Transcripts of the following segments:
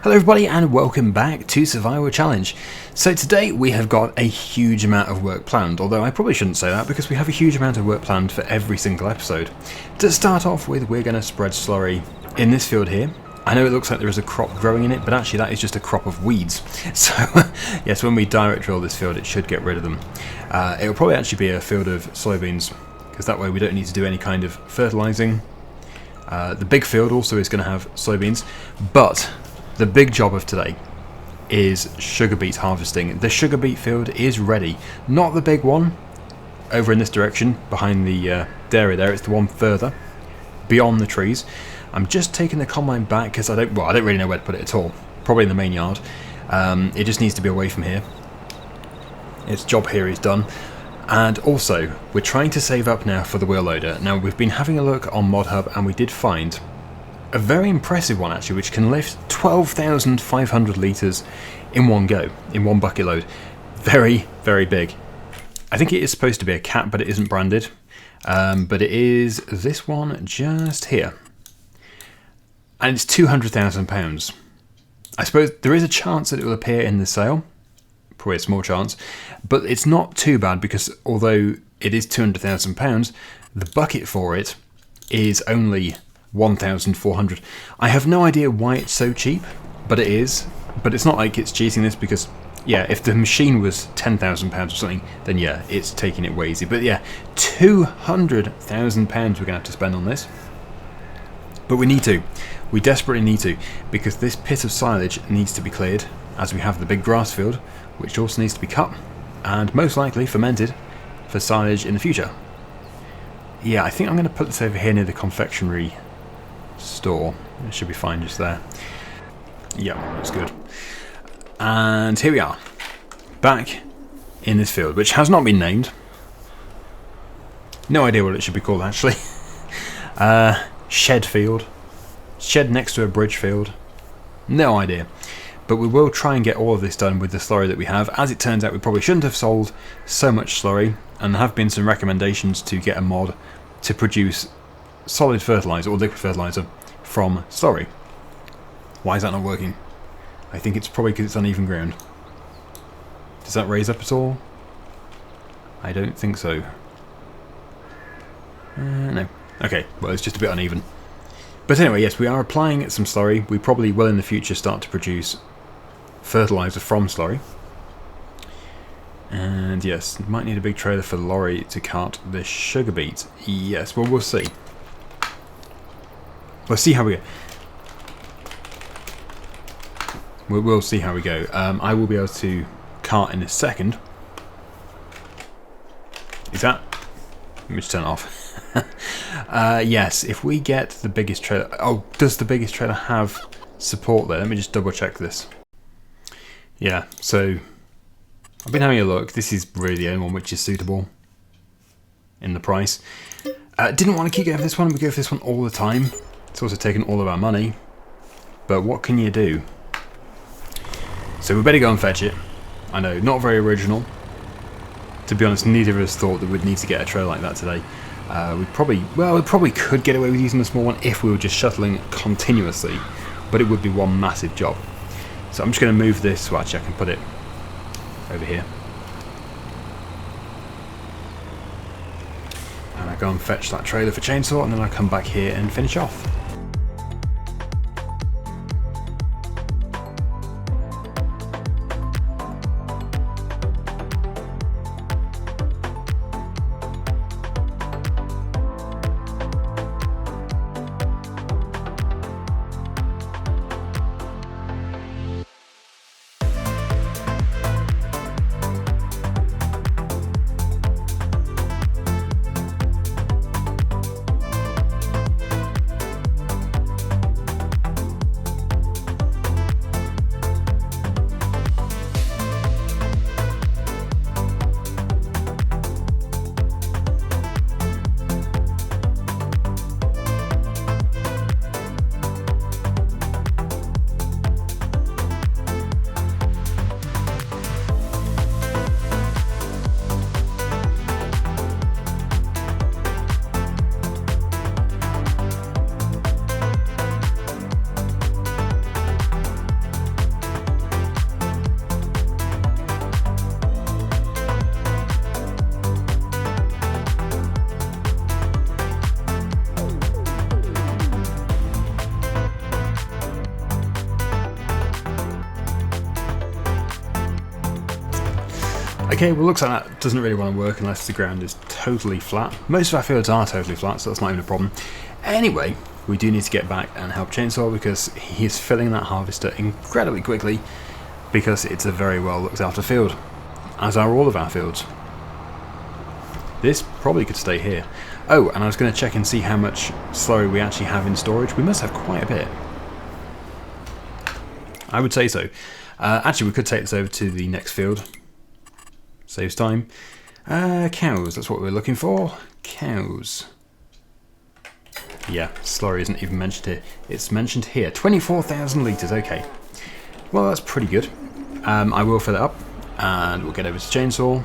Hello everybody and welcome back to Survival Challenge. So today we have got a huge amount of work planned, although I probably shouldn't say that because we have a huge amount of work planned for every single episode. To start off with, we're going to spread slurry in this field here. I know it looks like there is a crop growing in it, but actually that is just a crop of weeds. So yes, when we direct drill this field it should get rid of them. It will probably actually be a field of soybeans because that way we don't need to do any kind of fertilising. The big field also is going to have soybeans, but the big job of today is sugar beet harvesting. The sugar beet field is ready. Not the big one over in this direction behind the dairy there. It's the one further beyond the trees. I'm just taking the combine back because I don't really know where to put it at all. Probably in the main yard. It just needs to be away from here. Its job here is done. And also, we're trying to save up now for the wheel loader. Now, we've been having a look on ModHub and we did find a very impressive one actually, which can lift 12,500 litres in one go, in one bucket load. Very, very big. I think it is supposed to be a cat, but it isn't branded. But it is this one just here. And it's £200,000. I suppose there is a chance that it will appear in the sale. Probably a small chance. But it's not too bad because although it is £200,000, the bucket for it is only 1,400. I have no idea why it's so cheap, but it is. But it's not like it's cheating this because, yeah, if the machine was £10,000 or something, then yeah, it's taking it way easy. But yeah, £200,000 we're going to have to spend on this. But we need to. We desperately need to, because this pit of silage needs to be cleared, as we have the big grass field, which also needs to be cut, and most likely fermented for silage in the future. Yeah, I think I'm going to put this over here near the confectionery store. It should be fine just there. Yeah, that's good. And here we are, back in this field, which has not been named. No idea what it should be called actually. Shed field. Shed next to a bridge field. No idea. But we will try and get all of this done with the slurry that we have. As it turns out, we probably shouldn't have sold so much slurry, and there have been some recommendations to get a mod to produce solid fertiliser or liquid fertiliser from slurry. Why is that not working? I think it's probably because it's uneven ground. Does that raise up at all? I don't think so. No. Okay, well it's just a bit uneven. But anyway, yes, we are applying some slurry. We probably will in the future start to produce fertiliser from slurry. And yes, might need a big trailer for the lorry to cart the sugar beet. Yes, well we'll see. We'll see how we go. We'll see how we go. I will be able to cart in a second. Is that? Let me just turn it off. Yes, if we get the biggest trailer... Oh, does the biggest trailer have support there? Let me just double check this. Yeah, so I've been having a look. This is really the only one which is suitable in the price. Didn't want to keep going for this one. We go for this one all the time. It's also taken all of our money. But what can you do? So we better go and fetch it. I know, not very original. To be honest, neither of us thought that we'd need to get a trailer like that today. We probably could get away with using the small one if we were just shuttling continuously, but it would be one massive job. So I'm just going to move this. Well, actually, I can put it over here. And I go and fetch that trailer for chainsaw, and then I come back here and finish off. Okay, well, looks like that doesn't really want to work unless the ground is totally flat. Most of our fields are totally flat, so that's not even a problem. Anyway, we do need to get back and help Chainsaw because he is filling that harvester incredibly quickly because it's a very well looked after field, as are all of our fields. This probably could stay here. Oh, and I was going to check and see how much slurry we actually have in storage. We must have quite a bit. I would say so. Actually, we could take this over to the next field. Saves time. Cows, that's what we're looking for. Cows. Yeah, slurry isn't even mentioned here. It's mentioned here. 24,000 litres, okay. Well, that's pretty good. I will fill it up, and we'll get over to Chainsaw.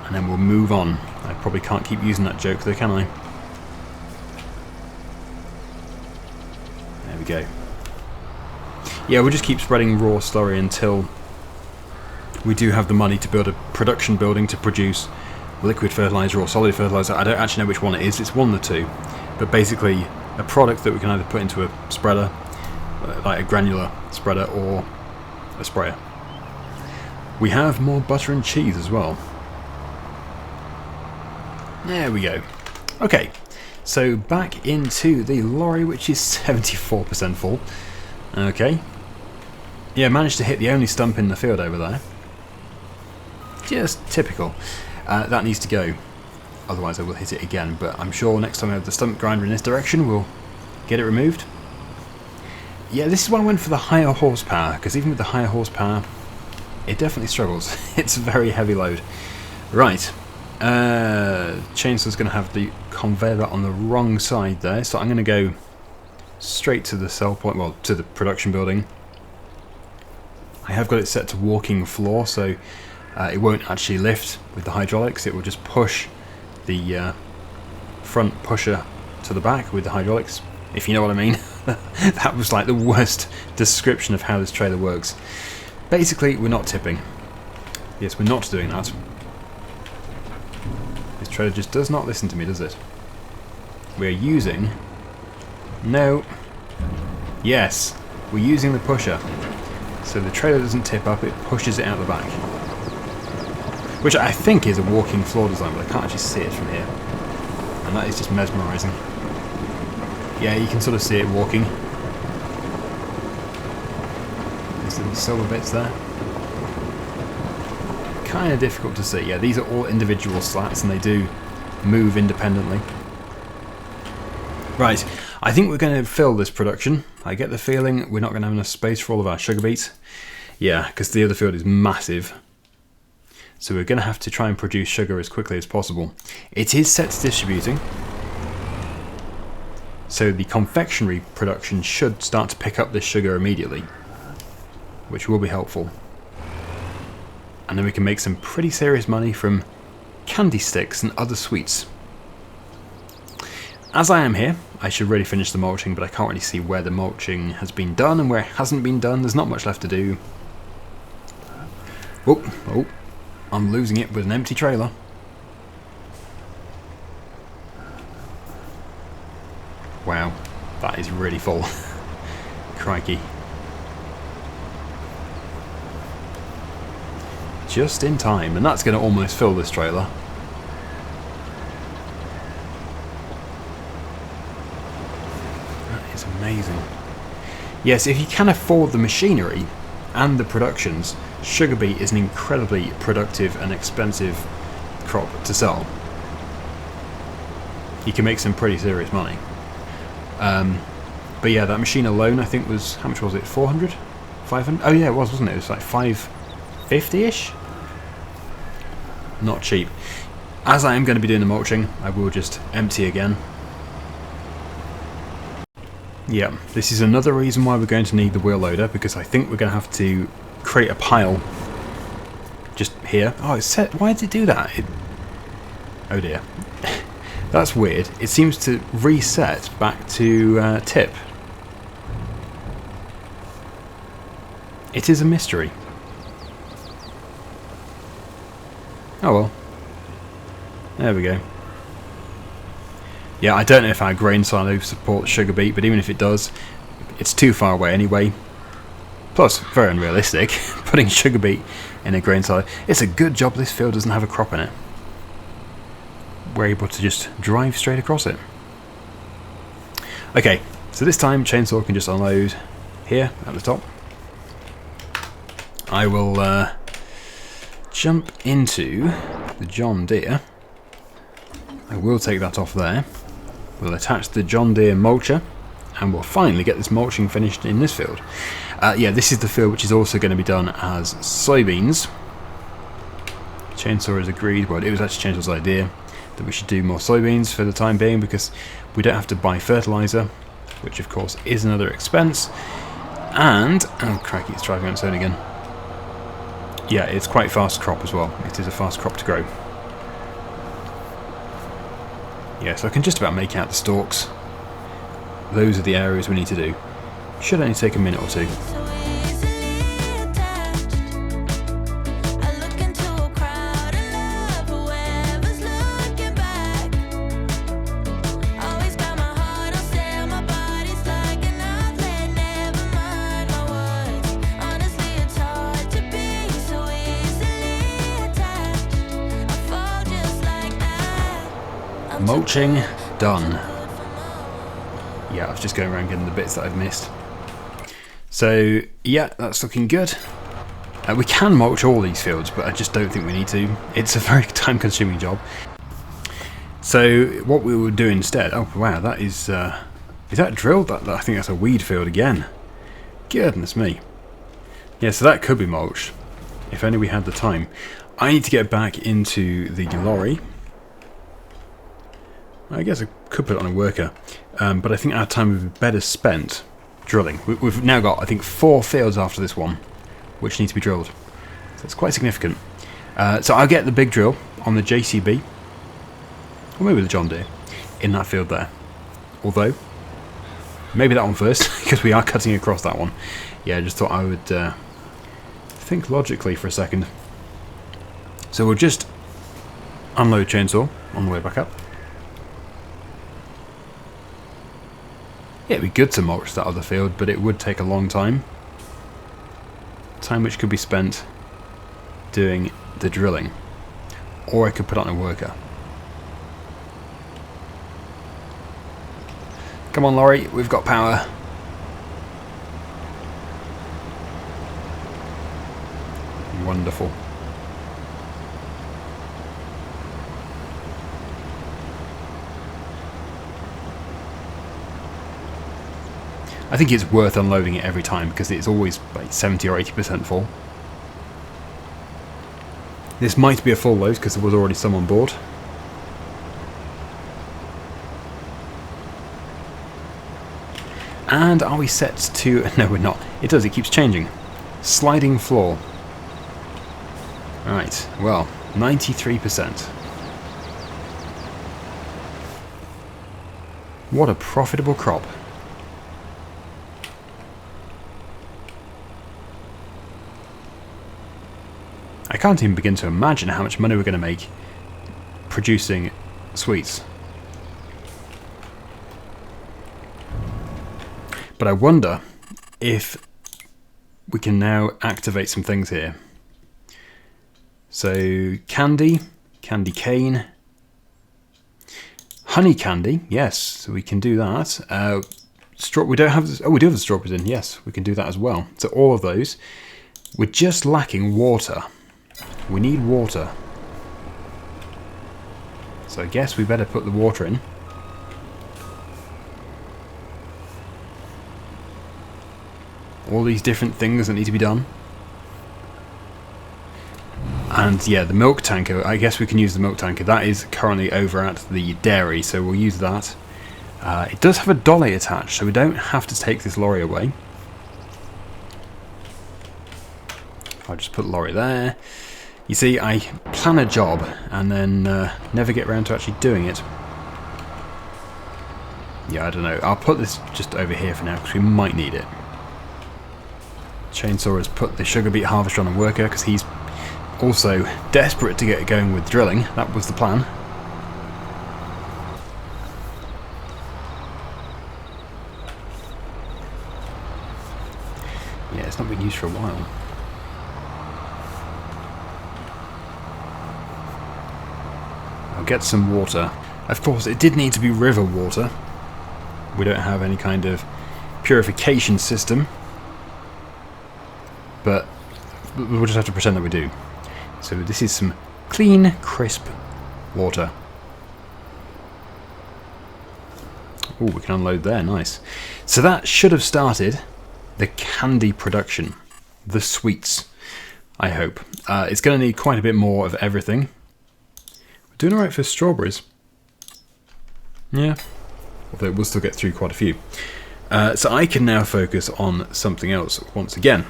And then we'll move on. I probably can't keep using that joke though, can I? There we go. Yeah, we'll just keep spreading raw slurry until we do have the money to build a production building to produce liquid fertilizer or solid fertilizer. I don't actually know which one it is. It's one of the two. But basically, a product that we can either put into a spreader, like a granular spreader, or a sprayer. We have more butter and cheese as well. There we go. Okay, so back into the lorry, which is 74% full. Okay. Yeah, managed to hit the only stump in the field over there. Just typical. That needs to go. Otherwise I will hit it again, but I'm sure next time I have the stump grinder in this direction, we'll get it removed. Yeah, this is why I went for the higher horsepower, because even with the higher horsepower, it definitely struggles. It's a very heavy load. Right. Chainsaw's going to have the conveyor belt on the wrong side there, so I'm going to go straight to the sell point, well, to the production building. I have got it set to walking floor, so it won't actually lift with the hydraulics. It will just push the front pusher to the back with the hydraulics, if you know what I mean. That was like the worst description of how this trailer works. Basically, we're not tipping. Yes, we're not doing that. This trailer just does not listen to me, does it? We're using... No. Yes, we're using the pusher. So the trailer doesn't tip up, it pushes it out the back. Which I think is a walking floor design, but I can't actually see it from here. And that is just mesmerising. Yeah, you can sort of see it walking. There's little silver bits there. Kind of difficult to see. Yeah, these are all individual slats and they do move independently. Right, I think we're going to fill this production. I get the feeling we're not going to have enough space for all of our sugar beets. Yeah, because the other field is massive. So we're going to have to try and produce sugar as quickly as possible. It is set to distributing. So the confectionery production should start to pick up this sugar immediately, which will be helpful. And then we can make some pretty serious money from candy sticks and other sweets. As I am here, I should really finish the mulching, but I can't really see where the mulching has been done and where it hasn't been done. There's not much left to do. Oh, I'm losing it with an empty trailer. Wow, that is really full. Crikey. Just in time, and that's going to almost fill this trailer. That is amazing. Yes, if you can afford the machinery and the productions, sugar beet is an incredibly productive and expensive crop to sell. You can make some pretty serious money. But yeah, that machine alone, I think was, how much was it? 400? 500? Oh yeah, it was, wasn't it? It was like 550-ish? Not cheap. As I am going to be doing the mulching, I will just empty again. Yeah, this is another reason why we're going to need the wheel loader, because I think we're going to have to create a pile just here. Oh, it's set. Why did it do that? Oh dear. That's weird. It seems to reset back to tip. It is a mystery. Oh well. There we go. Yeah, I don't know if our grain silo supports sugar beet, but even if it does, it's too far away anyway. Plus, very unrealistic, putting sugar beet in a grain silo. It's a good job this field doesn't have a crop in it. We're able to just drive straight across it. Okay, so this time chainsaw can just unload here at the top. I will jump into the John Deere. I will take that off there. We'll attach the John Deere mulcher, and we'll finally get this mulching finished in this field. Yeah, this is the field which is also going to be done as soybeans. Chainsaw has agreed, well, it was actually Chainsaw's idea, that we should do more soybeans for the time being because we don't have to buy fertiliser, which of course is another expense. And, oh crikey, it's driving on its own again. Yeah, it's quite fast crop as well. It is a fast crop to grow. Yeah, so I can just about make out the stalks. Those are the areas we need to do. Should only take a minute or two. Mulching done. Yeah, I was just going around getting the bits that I've missed. So yeah, that's looking good. We can mulch all these fields, but I just don't think we need to. It's a very time-consuming job. So what we will do instead... Oh wow, that is that drilled? I think that's a weed field again. Goodness me. Yeah, so that could be mulched if only we had the time. I need to get back into the lorry. I guess I could put it on a worker, but I think our time would be better spent drilling. We've now got, I think, 4 fields after this one, which need to be drilled. So it's quite significant. So I'll get the big drill on the JCB, or maybe the John Deere, in that field there. Although, maybe that one first, because we are cutting across that one. Yeah, I just thought I would think logically for a second. So we'll just unload chainsaw on the way back up. Yeah, it'd be good to mulch that other field, but it would take a long time. Time which could be spent doing the drilling. Or I could put on a worker. Come on, lorry, we've got power. Wonderful. I think it's worth unloading it every time because it's always like 70 or 80% full. This might be a full load because there was already some on board. And are we set to... No, we're not. It does, it keeps changing. Sliding floor. Right, well, 93%. What a profitable crop. I can't even begin to imagine how much money we're going to make producing sweets. But I wonder if we can now activate some things here. So candy cane, honey candy, yes, so we can do that. We don't have, oh, we do have the strawberries in, yes, we can do that as well. So all of those. We're just lacking water. We need water. So I guess we better put the water in. All these different things that need to be done. And yeah, the milk tanker, I guess we can use the milk tanker. That is currently over at the dairy, so we'll use that. It does have a dolly attached, so we don't have to take this lorry away. I'll just put the lorry there. You see, I plan a job and then never get around to actually doing it. Yeah, I don't know. I'll put this just over here for now because we might need it. Chainsaw has put the sugar beet harvester on a worker because he's also desperate to get going with drilling. That was the plan. Yeah, it's not been used for a while. I'll get some water. Of course, it did need to be river water. We don't have any kind of purification system, but we'll just have to pretend that we do. So this is some clean, crisp water. Oh, we can unload there, nice. So that should have started the candy production, the sweets, I hope. It's going to need quite a bit more of everything. We're doing alright for strawberries. Yeah, although we'll still get through quite a few. So I can now focus on something else once again.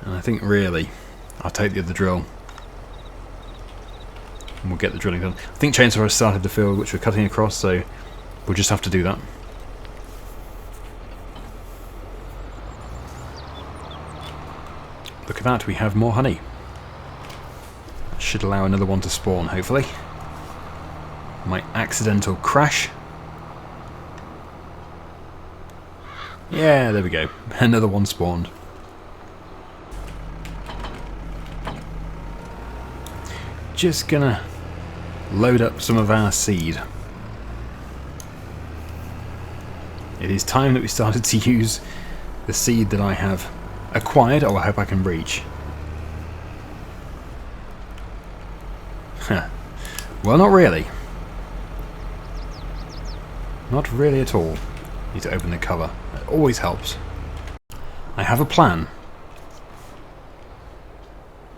And I think really, I'll take the other drill. And we'll get the drilling done. I think Chainsaw has started the field which we're cutting across, so we'll just have to do that. Look at that, we have more honey. That should allow another one to spawn, hopefully. My accidental crash. Yeah, there we go. Another one spawned. Just gonna load up some of our seed. It is time that we started to use the seed that I have acquired. Oh, I hope I can reach. Huh. Well, not really. Not really at all. Need to open the cover. It always helps. I have a plan.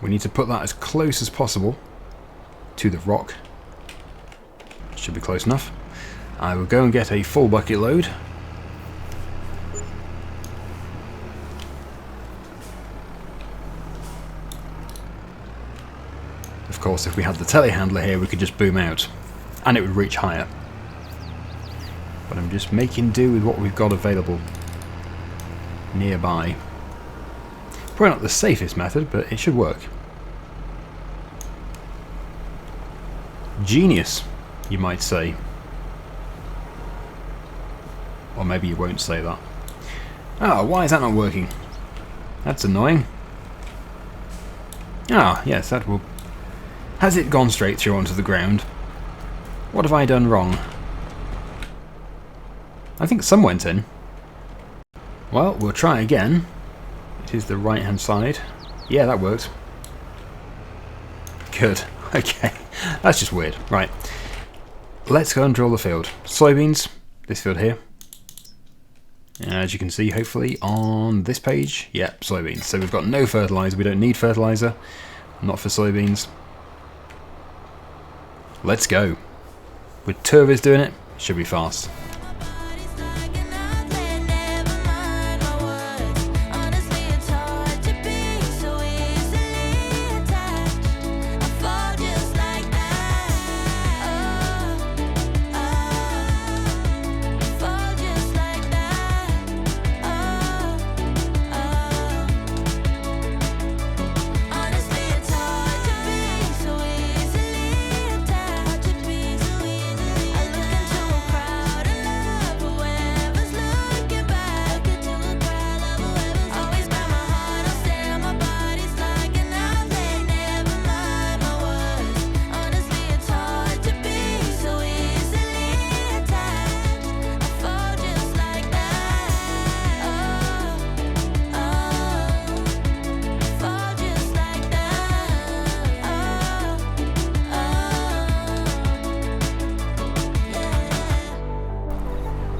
We need to put that as close as possible to the rock. Should be close enough. I will go and get a full bucket load. Of course, if we had the telehandler here, we could just boom out and it would reach higher. But I'm just making do with what we've got available nearby. Probably not the safest method, but it should work. Genius, you might say. Or maybe you won't say that. Ah, why is that not working? That's annoying. Ah, yes, that will... Has it gone straight through onto the ground? What have I done wrong? I think some went in. Well, we'll try again. It is the right hand side. Yeah, that worked. Good. Okay. That's just weird. Right. Let's go and drill the field. Soybeans. This field here. As you can see, hopefully, on this page. Yeah, soybeans. So we've got no fertilizer. We don't need fertilizer. Not for soybeans. Let's go. With two of us doing it, should be fast.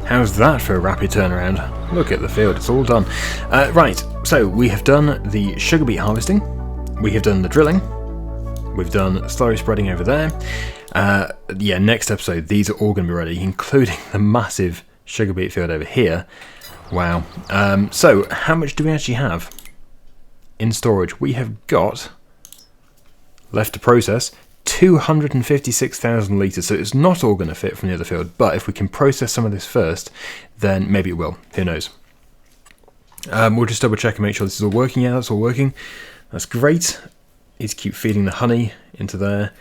How's that for a rapid turnaround? Look at the field, it's all done. Right, so we have done the sugar beet harvesting, we have done the drilling, we've done slurry spreading over there. Yeah, next episode, these are all going to be ready, including the massive sugar beet field over here. Wow. So, how much do we actually have in storage? We have got, left to process, 256,000 litres, so it's not all going to fit from the other field, but if we can process some of this first, then maybe it will. Who knows? We'll just double check and make sure this is all working. Yeah, that's all working. That's great. Need to keep feeding the honey into there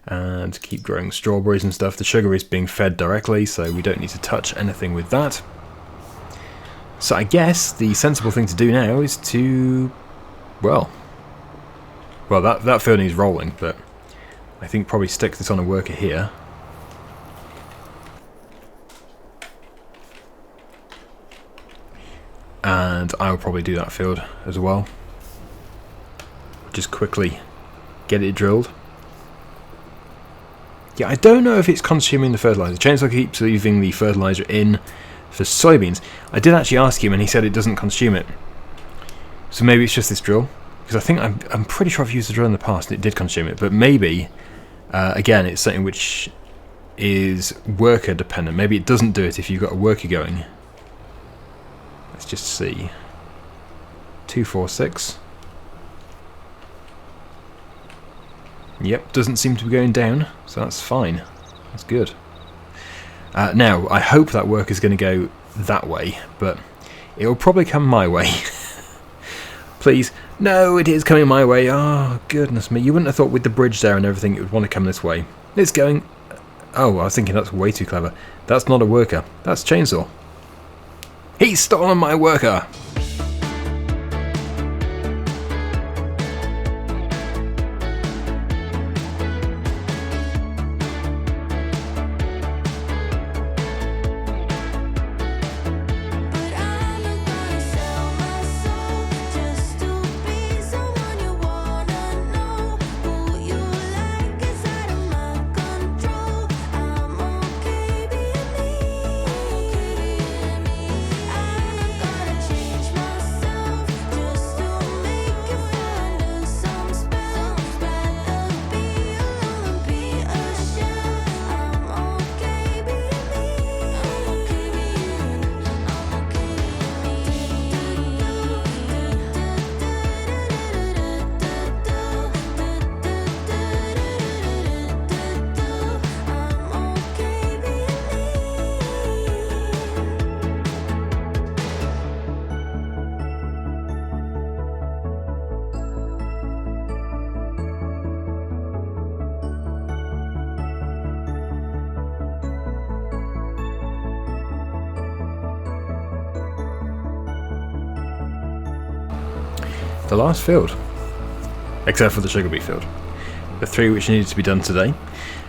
and keep growing strawberries and stuff. The sugar is being fed directly, so we don't need to touch anything with that. So I guess the sensible thing to do now is to, well, that field needs rolling, but I think probably stick this on a worker here. And I'll probably do that field as well. Just quickly get it drilled. Yeah, I don't know if it's consuming the fertilizer. Chainsaw keeps leaving the fertilizer in for soybeans. I did actually ask him and he said it doesn't consume it. So maybe it's just this drill. Because I think I'm pretty sure I've used the drill in the past and it did consume it. But maybe, again, it's something which is worker dependent. Maybe it doesn't do it if you've got a worker going. Let's just see. 246. Yep, doesn't seem to be going down, so that's fine. That's good. Now, I hope that work is going to go that way, but it will probably come my way. Please. No, it is coming my way. Oh, goodness me. You wouldn't have thought with the bridge there and everything it would want to come this way. It's going... Oh, I was thinking that's way too clever. That's not a worker. That's Chainsaw. He's stolen my worker! The last field, except for the sugar beet field. The 3 which needed to be done today,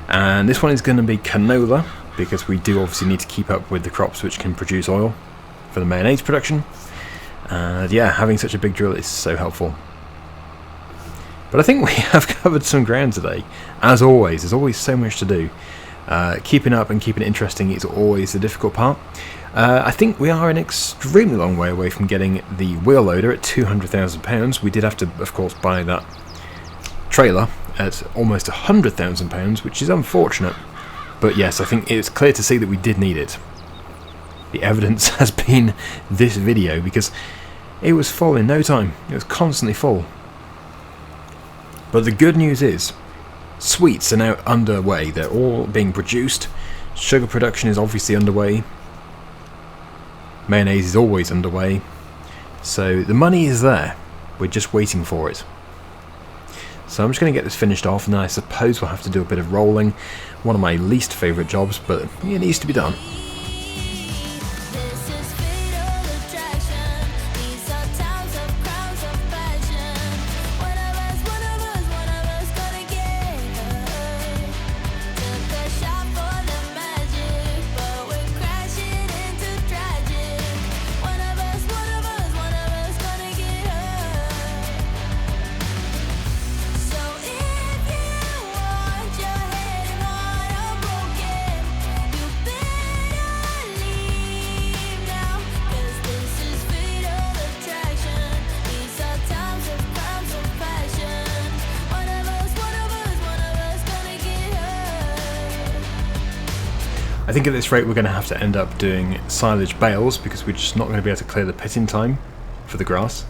and this one is going to be canola because we do obviously need to keep up with the crops which can produce oil for the mayonnaise production. And yeah, having such a big drill is so helpful. But I think we have covered some ground today. As always, there's always so much to do. Keeping up and keeping it interesting is always the difficult part. I think we are an extremely long way away from getting the wheel loader at £200,000. We did have to, of course, buy that trailer at almost £100,000, which is unfortunate. But yes, I think it's clear to see that we did need it. The evidence has been this video, because it was full in no time. It was constantly full. But the good news is, sweets are now underway. They're all being produced. Sugar production is obviously underway. Mayonnaise is always underway. So the money is there. We're just waiting for it. So I'm just going to get this finished off, and then I suppose we'll have to do a bit of rolling. One of my least favourite jobs, but it needs to be done. I think at this rate we're going to have to end up doing silage bales, because we're just not going to be able to clear the pit in time for the grass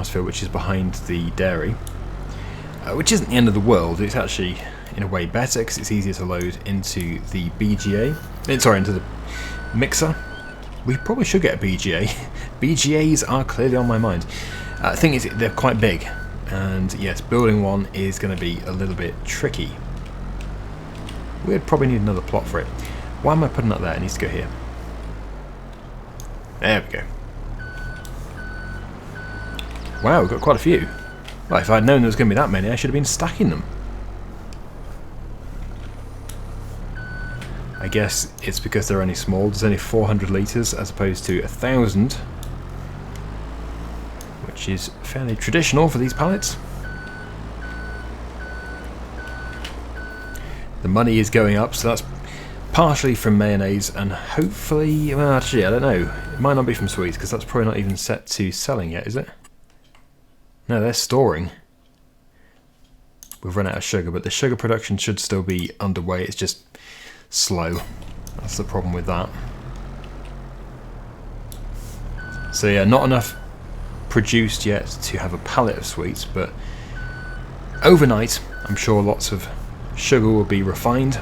field, which is behind the dairy, which isn't the end of the world. It's actually in a way better because it's easier to load into the BGA, into the mixer. We probably should get a BGA. BGAs are clearly on my mind. The thing is, they're quite big, and yes, building one is going to be a little bit tricky. We'd probably need another plot for it. Why am I putting that there? It needs to go here. There we go. Wow, we've got quite a few. Well, if I'd known there was going to be that many, I should have been stacking them. I guess it's because they're only small. There's only 400 litres as opposed to 1,000, which is fairly traditional for these pallets. The money is going up, so that's partially from mayonnaise and hopefully, well, actually, I don't know. It might not be from sweets because that's probably not even set to selling yet, is it? No, they're storing. We've run out of sugar, but the sugar production should still be underway. It's just slow. That's the problem with that. So yeah, not enough produced yet to have a pallet of sweets, but overnight I'm sure lots of sugar will be refined.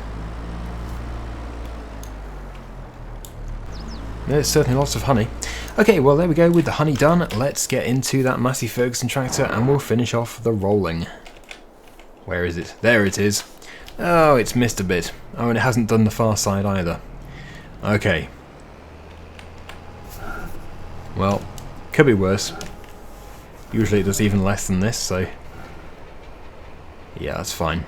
There's certainly lots of honey. Okay, well there we go, with the honey done, let's get into that Massey Ferguson tractor and we'll finish off the rolling. Where is it? There it is. Oh, it's missed a bit. Oh, and it hasn't done the far side either. Okay. Well, could be worse. Usually it does even less than this, so yeah, that's fine.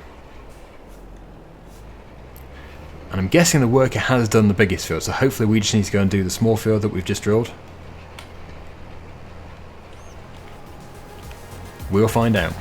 And I'm guessing the worker has done the biggest field, so hopefully we just need to go and do the small field that we've just drilled. We'll find out.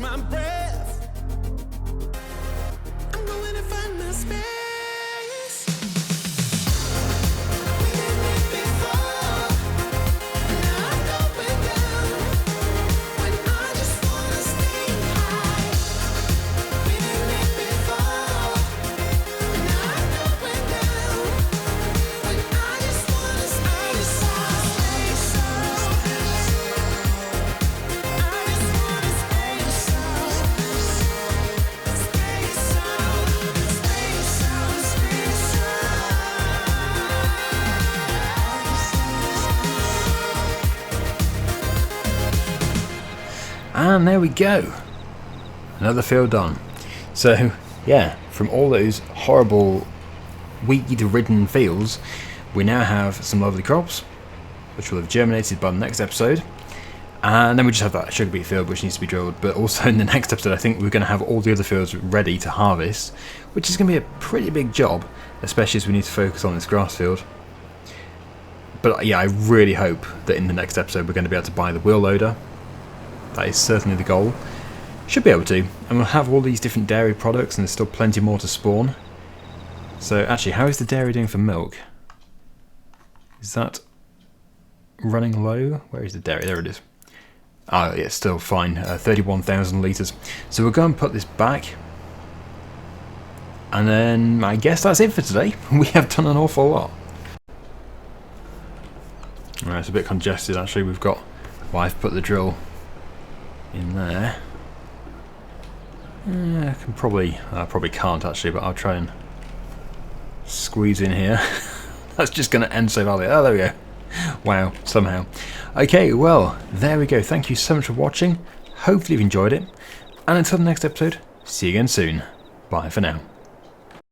My breath. I'm going to find my space. We did it before. Now I'm going down. When I just wanna stay high. We did it before. Now I'm going down. When I just wanna stay And there we go. Another field done. So, yeah, from all those horrible weed-ridden fields, we now have some lovely crops, which will have germinated by the next episode. And then we just have that sugar beet field, which needs to be drilled. But also in the next episode, I think we're going to have all the other fields ready to harvest, which is going to be a pretty big job, especially as we need to focus on this grass field. But yeah, I really hope that in the next episode we're going to be able to buy the wheel loader. That is certainly the goal. Should be able to. And we'll have all these different dairy products, and there's still plenty more to spawn. So actually, how is the dairy doing for milk? Is that running low? Where is the dairy? There it is. Oh yeah, still fine. 31,000 litres. So we'll go and put this back. And then I guess that's it for today. We have done an awful lot. Alright, it's a bit congested actually. We've got... Well, I've put the drill in there. I can probably... I probably can't actually, but I'll try and squeeze in here. That's just going to end so badly. Oh, there we go. Wow, somehow. Okay, well, there we go. Thank you so much for watching. Hopefully you've enjoyed it. And until the next episode, see you again soon. Bye for now.